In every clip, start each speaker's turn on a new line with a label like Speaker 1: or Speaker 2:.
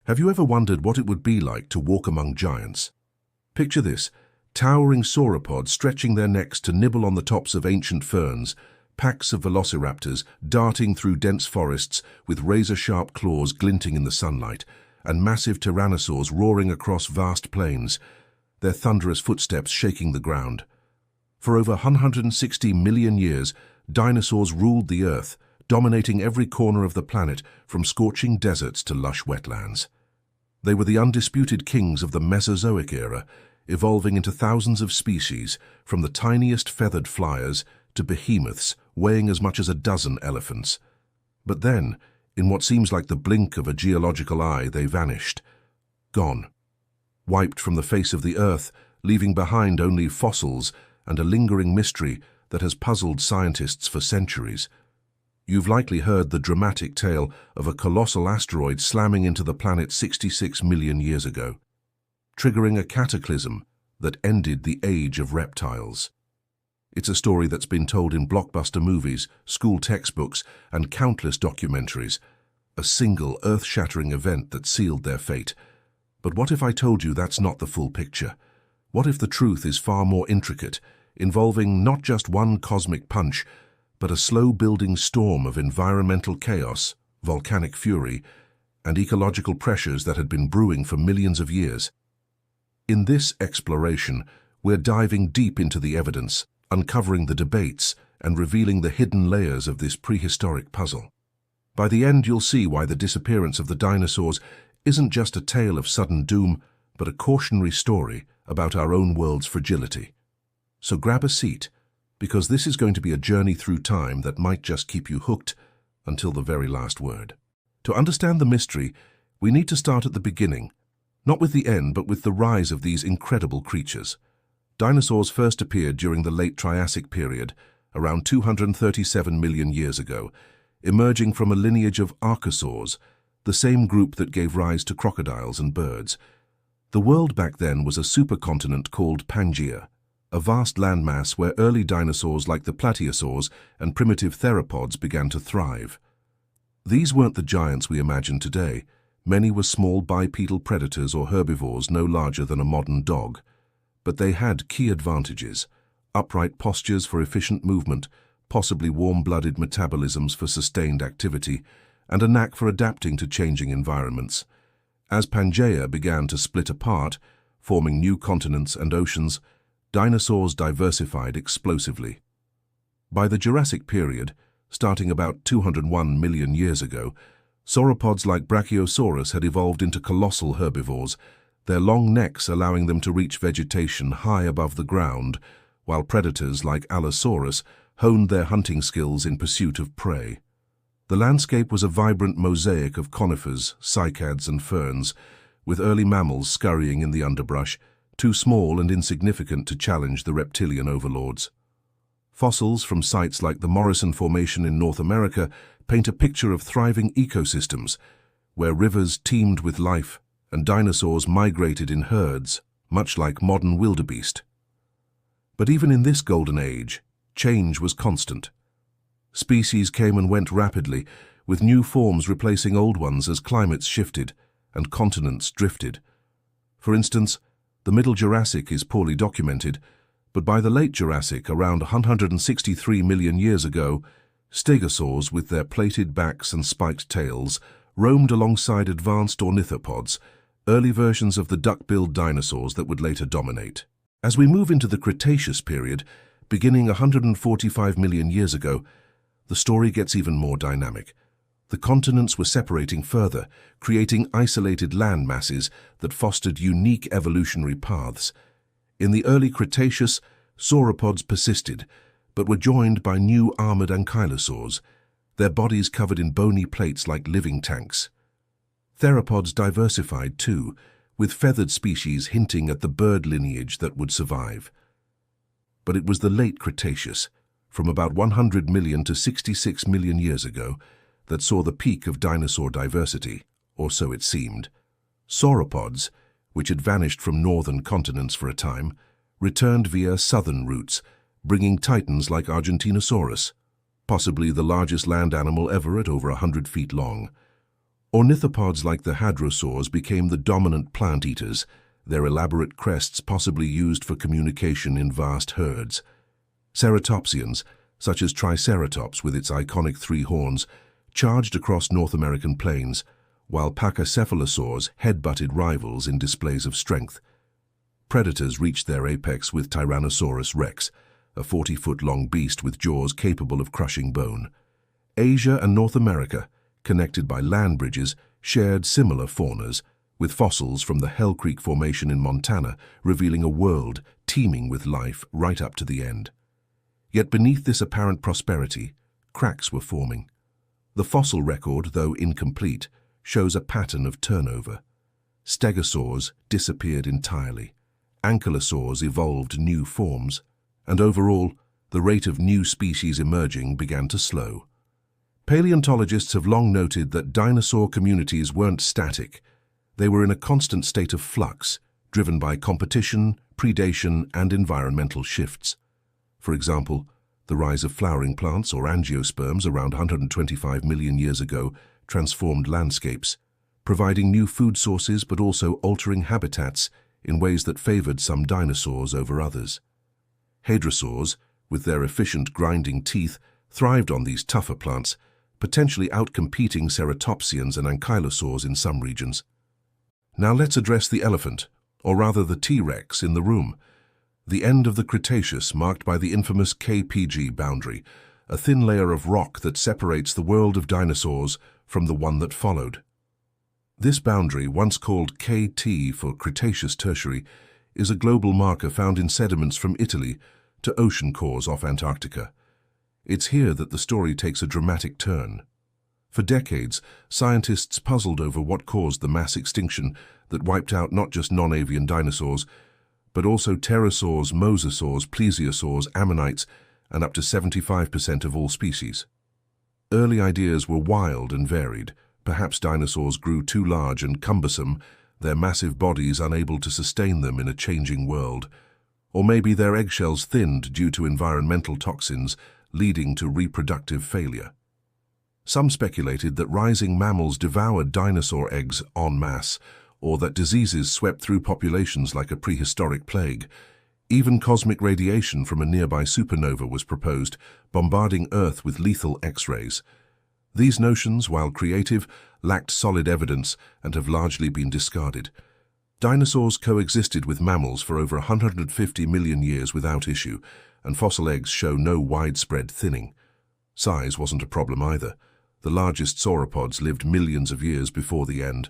Speaker 1: Have you ever wondered what it would be like to walk among giants? Picture this, towering sauropods stretching their necks to nibble on the tops of ancient ferns, packs of velociraptors darting through dense forests with razor-sharp claws glinting in the sunlight, and massive tyrannosaurs roaring across vast plains, their thunderous footsteps shaking the ground. For over 160 million years, dinosaurs ruled the Earth, dominating every corner of the planet from scorching deserts to lush wetlands. They were the undisputed kings of the Mesozoic era, evolving into thousands of species, from the tiniest feathered flyers to behemoths weighing as much as a dozen elephants. But then, in what seems like the blink of a geological eye, they vanished. Gone. Wiped from the face of the Earth, leaving behind only fossils and a lingering mystery that has puzzled scientists for centuries. You've likely heard the dramatic tale of a colossal asteroid slamming into the planet 66 million years ago, triggering a cataclysm that ended the age of reptiles. It's a story that's been told in blockbuster movies, school textbooks, and countless documentaries, a single earth-shattering event that sealed their fate. But what if I told you that's not the full picture? What if the truth is far more intricate, involving not just one cosmic punch, but a slow-building storm of environmental chaos, volcanic fury, and ecological pressures that had been brewing for millions of years? In this exploration, we're diving deep into the evidence, uncovering the debates, and revealing the hidden layers of this prehistoric puzzle. By the end, you'll see why the disappearance of the dinosaurs isn't just a tale of sudden doom, but a cautionary story about our own world's fragility. So grab a seat, because this is going to be a journey through time that might just keep you hooked until the very last word. To understand the mystery, we need to start at the beginning, not with the end, but with the rise of these incredible creatures. Dinosaurs first appeared during the late Triassic period, around 237 million years ago, emerging from a lineage of archosaurs, the same group that gave rise to crocodiles and birds. The world back then was a supercontinent called Pangaea, a vast landmass where early dinosaurs like the plateosaurs and primitive theropods began to thrive. These weren't the giants we imagine today. Many were small bipedal predators or herbivores no larger than a modern dog. But they had key advantages: upright postures for efficient movement, possibly warm-blooded metabolisms for sustained activity, and a knack for adapting to changing environments. As Pangaea began to split apart, forming new continents and oceans, dinosaurs diversified explosively. By the Jurassic period, starting about 201 million years ago, sauropods like Brachiosaurus had evolved into colossal herbivores, their long necks allowing them to reach vegetation high above the ground, while predators like Allosaurus honed their hunting skills in pursuit of prey. The landscape was a vibrant mosaic of conifers, cycads, and ferns, with early mammals scurrying in the underbrush, too small and insignificant to challenge the reptilian overlords. Fossils from sites like the Morrison Formation in North America paint a picture of thriving ecosystems, where rivers teemed with life and dinosaurs migrated in herds, much like modern wildebeest. But even in this golden age, change was constant. Species came and went rapidly, with new forms replacing old ones as climates shifted and continents drifted. For instance, the Middle Jurassic is poorly documented, but by the Late Jurassic, around 163 million years ago, stegosaurs with their plated backs and spiked tails roamed alongside advanced ornithopods, early versions of the duck-billed dinosaurs that would later dominate. As we move into the Cretaceous period, beginning 145 million years ago, the story gets even more dynamic. The continents were separating further, creating isolated land masses that fostered unique evolutionary paths. In the early Cretaceous, sauropods persisted, but were joined by new armored ankylosaurs, their bodies covered in bony plates like living tanks. Theropods diversified too, with feathered species hinting at the bird lineage that would survive. But it was the late Cretaceous, from about 100 million to 66 million years ago, that saw the peak of dinosaur diversity, or so it seemed. Sauropods, which had vanished from northern continents for a time, returned via southern routes, bringing titans like Argentinosaurus, possibly the largest land animal ever at over 100 feet long. Ornithopods like the hadrosaurs became the dominant plant eaters, their elaborate crests possibly used for communication in vast herds. Ceratopsians, such as Triceratops with its iconic 3 horns, charged across North American plains, while pachycephalosaurs head-butted rivals in displays of strength. Predators reached their apex with Tyrannosaurus rex, a 40-foot-long beast with jaws capable of crushing bone. Asia and North America, connected by land bridges, shared similar faunas, with fossils from the Hell Creek Formation in Montana revealing a world teeming with life right up to the end. Yet beneath this apparent prosperity, cracks were forming. The fossil record, though incomplete, shows a pattern of turnover. Stegosaurs disappeared entirely. Ankylosaurs evolved new forms, and overall, the rate of new species emerging began to slow. Paleontologists have long noted that dinosaur communities weren't static. They were in a constant state of flux, driven by competition, predation, and environmental shifts. For example, the rise of flowering plants or angiosperms around 125 million years ago transformed landscapes, providing new food sources but also altering habitats in ways that favored some dinosaurs over others. Hadrosaurs, with their efficient grinding teeth, thrived on these tougher plants, potentially outcompeting ceratopsians and ankylosaurs in some regions. Now let's address the elephant, or rather the T-Rex, in the room. The end of the Cretaceous marked by the infamous KPG boundary, a thin layer of rock that separates the world of dinosaurs from the one that followed. This boundary, once called KT for Cretaceous Tertiary, is a global marker found in sediments from Italy to ocean cores off Antarctica. It's here that the story takes a dramatic turn. For decades, scientists puzzled over what caused the mass extinction that wiped out not just non-avian dinosaurs, but also pterosaurs, mosasaurs, plesiosaurs, ammonites, and up to 75% of all species. Early ideas were wild and varied. Perhaps dinosaurs grew too large and cumbersome, their massive bodies unable to sustain them in a changing world. Or maybe their eggshells thinned due to environmental toxins, leading to reproductive failure. Some speculated that rising mammals devoured dinosaur eggs en masse, or that diseases swept through populations like a prehistoric plague. Even cosmic radiation from a nearby supernova was proposed, bombarding Earth with lethal X-rays. These notions, while creative, lacked solid evidence and have largely been discarded. Dinosaurs coexisted with mammals for over 150 million years without issue, and fossil eggs show no widespread thinning. Size wasn't a problem either. The largest sauropods lived millions of years before the end.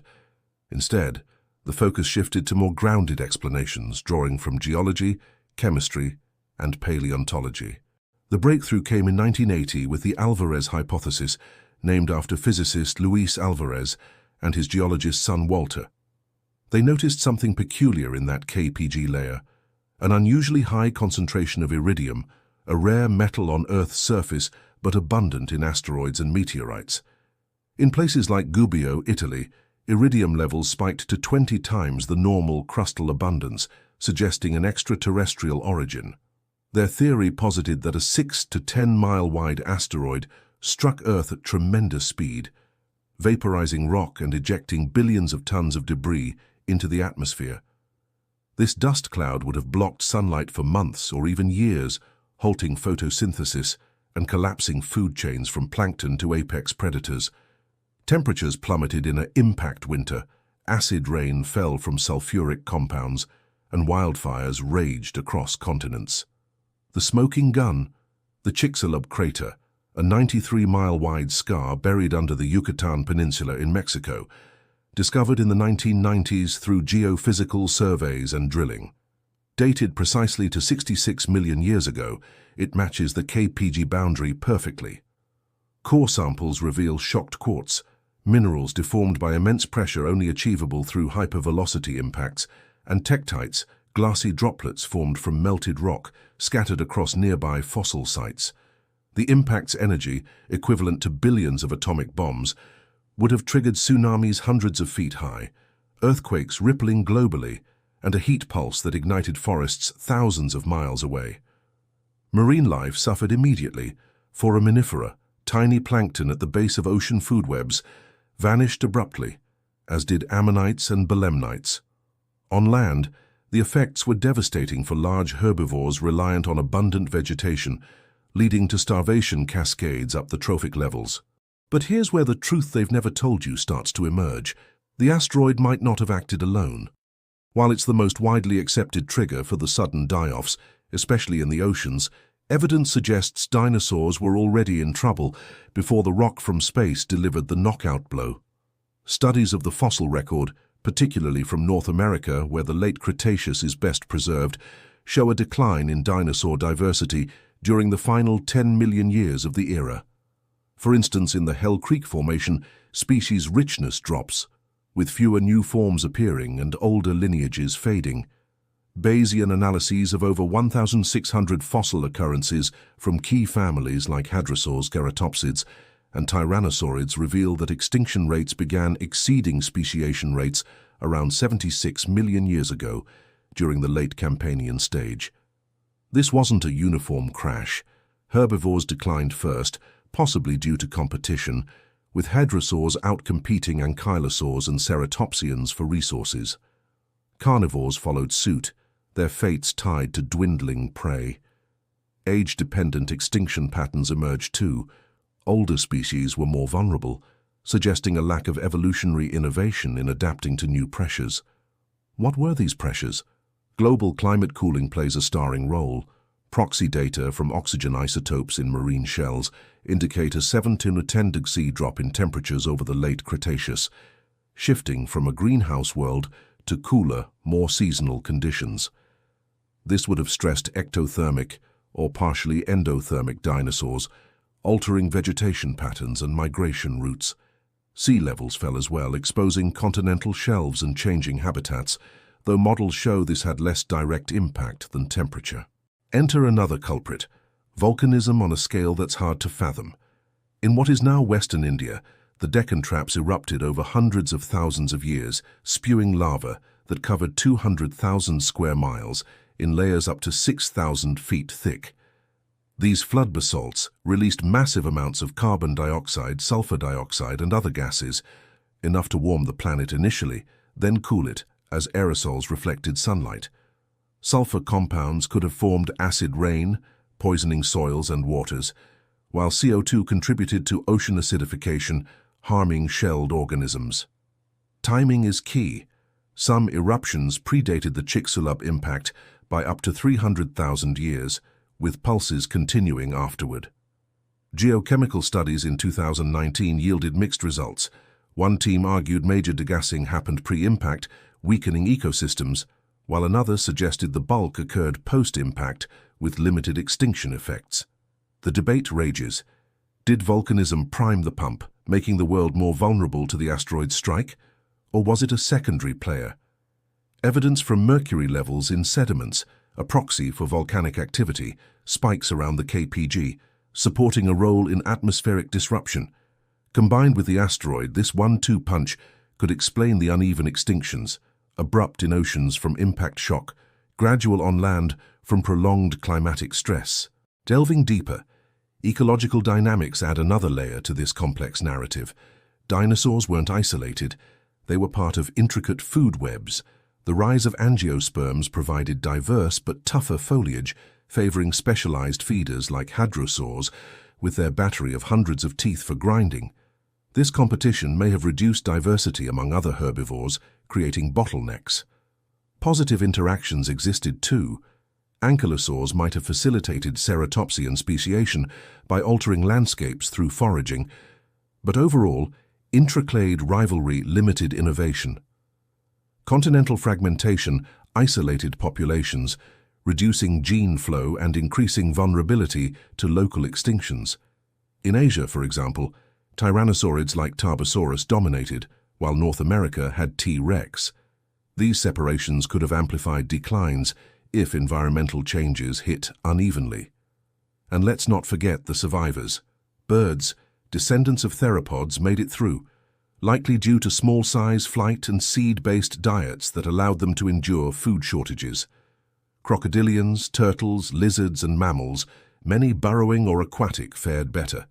Speaker 1: Instead, the focus shifted to more grounded explanations, drawing from geology, chemistry, and paleontology. The breakthrough came in 1980 with the Alvarez hypothesis, named after physicist Luis Alvarez and his geologist son Walter. They noticed something peculiar in that KPG layer, an unusually high concentration of iridium, a rare metal on Earth's surface but abundant in asteroids and meteorites. In places like Gubbio, Italy, iridium levels spiked to 20 times the normal crustal abundance, suggesting an extraterrestrial origin. Their theory posited that a 6 to 10 mile wide asteroid struck Earth at tremendous speed, vaporizing rock and ejecting billions of tons of debris into the atmosphere. This dust cloud would have blocked sunlight for months or even years, halting photosynthesis and collapsing food chains from plankton to apex predators. Temperatures plummeted in an impact winter, acid rain fell from sulfuric compounds, and wildfires raged across continents. The smoking gun, the Chicxulub crater, a 93-mile-wide scar buried under the Yucatan Peninsula in Mexico, discovered in the 1990s through geophysical surveys and drilling. Dated precisely to 66 million years ago, it matches the KPG boundary perfectly. Core samples reveal shocked quartz, minerals deformed by immense pressure only achievable through hypervelocity impacts, and tektites, glassy droplets formed from melted rock scattered across nearby fossil sites. The impact's energy, equivalent to billions of atomic bombs, would have triggered tsunamis hundreds of feet high, earthquakes rippling globally, and a heat pulse that ignited forests thousands of miles away. Marine life suffered immediately. Foraminifera, tiny plankton at the base of ocean food webs, vanished abruptly, as did ammonites and belemnites. On land, the effects were devastating for large herbivores reliant on abundant vegetation, leading to starvation cascades up the trophic levels. But here's where the truth they've never told you starts to emerge. The asteroid might not have acted alone. While it's the most widely accepted trigger for the sudden die-offs, especially in the oceans, evidence suggests dinosaurs were already in trouble before the rock from space delivered the knockout blow. Studies of the fossil record, particularly from North America, where the late Cretaceous is best preserved, show a decline in dinosaur diversity during the final 10 million years of the era. For instance, in the Hell Creek Formation, species richness drops, with fewer new forms appearing and older lineages fading. Bayesian analyses of over 1,600 fossil occurrences from key families like hadrosaurs, ceratopsids, and tyrannosaurids reveal that extinction rates began exceeding speciation rates around 76 million years ago during the late Campanian stage. This wasn't a uniform crash. Herbivores declined first, possibly due to competition, with hadrosaurs outcompeting ankylosaurs and ceratopsians for resources. Carnivores followed suit, their fates tied to dwindling prey. Age-dependent extinction patterns emerged too. Older species were more vulnerable, suggesting a lack of evolutionary innovation in adapting to new pressures. What were these pressures? Global climate cooling plays a starring role. Proxy data from oxygen isotopes in marine shells indicate a 7 to 10 degree drop in temperatures over the late Cretaceous, shifting from a greenhouse world to cooler, more seasonal conditions. This would have stressed ectothermic or partially endothermic dinosaurs, altering vegetation patterns and migration routes. Sea levels fell as well, exposing continental shelves and changing habitats, though models show this had less direct impact than temperature. Enter another culprit, volcanism on a scale that's hard to fathom. In what is now Western India, the Deccan Traps erupted over hundreds of thousands of years, spewing lava that covered 200,000 square miles in layers up to 6,000 feet thick. These flood basalts released massive amounts of carbon dioxide, sulfur dioxide, and other gases, enough to warm the planet initially, then cool it as aerosols reflected sunlight. Sulfur compounds could have formed acid rain, poisoning soils and waters, while CO2 contributed to ocean acidification, harming shelled organisms. Timing is key. Some eruptions predated the Chicxulub impact by up to 300,000 years, with pulses continuing afterward. Geochemical studies in 2019 yielded mixed results. One team argued major degassing happened pre-impact, weakening ecosystems, while another suggested the bulk occurred post-impact with limited extinction effects. The debate rages. Did volcanism prime the pump, making the world more vulnerable to the asteroid's strike? Or was it a secondary player? Evidence from mercury levels in sediments, a proxy for volcanic activity, spikes around the KPG, supporting a role in atmospheric disruption. Combined with the asteroid, this 1-2 punch could explain the uneven extinctions, abrupt in oceans from impact shock, gradual on land from prolonged climatic stress. Delving deeper, ecological dynamics add another layer to this complex narrative. Dinosaurs weren't isolated. They were part of intricate food webs. The rise of angiosperms provided diverse but tougher foliage, favoring specialized feeders like hadrosaurs with their battery of hundreds of teeth for grinding. This competition may have reduced diversity among other herbivores, creating bottlenecks. Positive interactions existed too. Ankylosaurs might have facilitated ceratopsian speciation by altering landscapes through foraging, but overall, intraclade rivalry limited innovation. Continental fragmentation isolated populations, reducing gene flow and increasing vulnerability to local extinctions. In Asia, for example, tyrannosaurids like Tarbosaurus dominated, while North America had T. rex. These separations could have amplified declines if environmental changes hit unevenly. And let's not forget the survivors. Birds, descendants of theropods, made it through, likely due to small-size flight and seed-based diets that allowed them to endure food shortages. Crocodilians, turtles, lizards, and mammals, many burrowing or aquatic, fared better.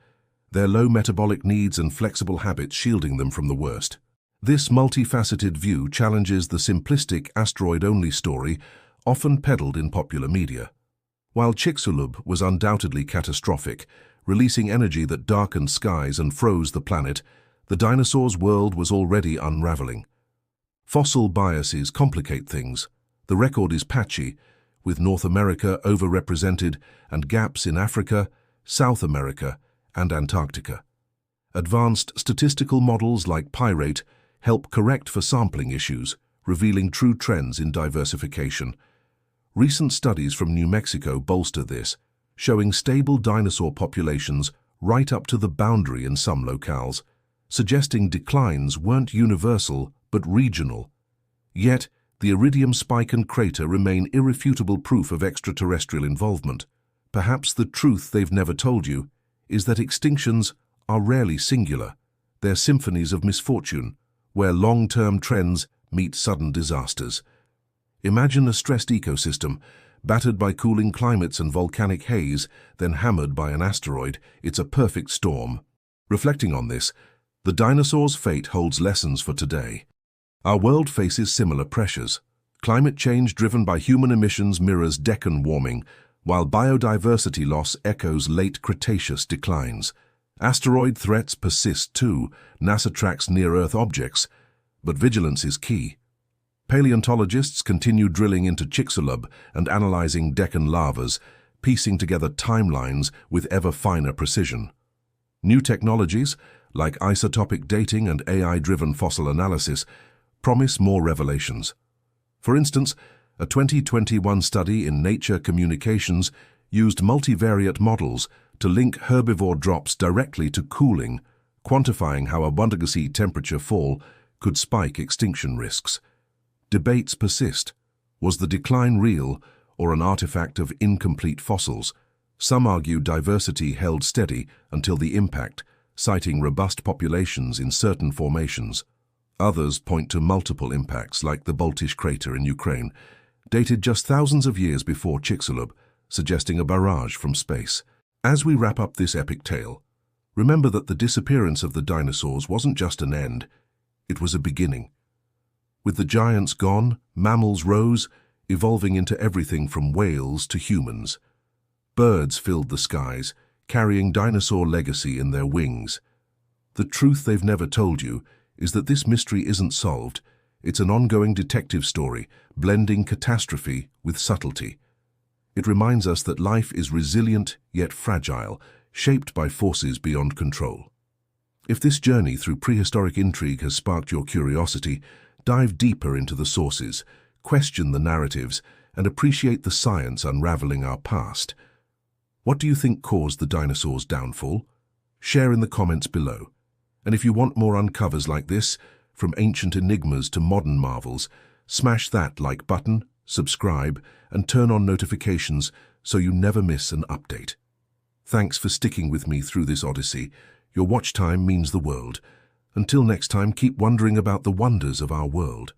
Speaker 1: their low metabolic needs and flexible habits shielding them from the worst. This multifaceted view challenges the simplistic asteroid-only story often peddled in popular media. While Chicxulub was undoubtedly catastrophic, releasing energy that darkened skies and froze the planet, the dinosaurs' world was already unraveling. Fossil biases complicate things. The record is patchy, with North America overrepresented and gaps in Africa, South America, and Antarctica. Advanced statistical models like Pyrate help correct for sampling issues, revealing true trends in diversification. Recent studies from New Mexico bolster this, showing stable dinosaur populations right up to the boundary in some locales, suggesting declines weren't universal but regional. Yet, the iridium spike and crater remain irrefutable proof of extraterrestrial involvement. Perhaps the truth they've never told you is that extinctions are rarely singular. They're symphonies of misfortune, where long-term trends meet sudden disasters. Imagine a stressed ecosystem, battered by cooling climates and volcanic haze, then hammered by an asteroid. It's a perfect storm. Reflecting on this, the dinosaurs' fate holds lessons for today. Our world faces similar pressures. Climate change driven by human emissions mirrors Deccan warming, while biodiversity loss echoes late Cretaceous declines. Asteroid threats persist too. NASA tracks near-Earth objects, but vigilance is key. Paleontologists continue drilling into Chicxulub and analyzing Deccan lavas, piecing together timelines with ever finer precision. New technologies, like isotopic dating and AI-driven fossil analysis, promise more revelations. For instance, a 2021 study in Nature Communications used multivariate models to link herbivore drops directly to cooling, quantifying how a 1°C temperature fall could spike extinction risks. Debates persist. Was the decline real or an artifact of incomplete fossils? Some argue diversity held steady until the impact, citing robust populations in certain formations. Others point to multiple impacts, like the Baltish crater in Ukraine, dated just thousands of years before Chicxulub, suggesting a barrage from space. As we wrap up this epic tale, remember that the disappearance of the dinosaurs wasn't just an end, it was a beginning. With the giants gone, mammals rose, evolving into everything from whales to humans. Birds filled the skies, carrying dinosaur legacy in their wings. The truth they've never told you is that this mystery isn't solved. It's an ongoing detective story, blending catastrophe with subtlety. It reminds us that life is resilient yet fragile, shaped by forces beyond control. If this journey through prehistoric intrigue has sparked your curiosity, dive deeper into the sources, question the narratives, and appreciate the science unraveling our past. What do you think caused the dinosaurs' downfall? Share in the comments below. And if you want more uncovers like this, from ancient enigmas to modern marvels, smash that like button, subscribe, and turn on notifications so you never miss an update. Thanks for sticking with me through this odyssey. Your watch time means the world. Until next time, keep wondering about the wonders of our world.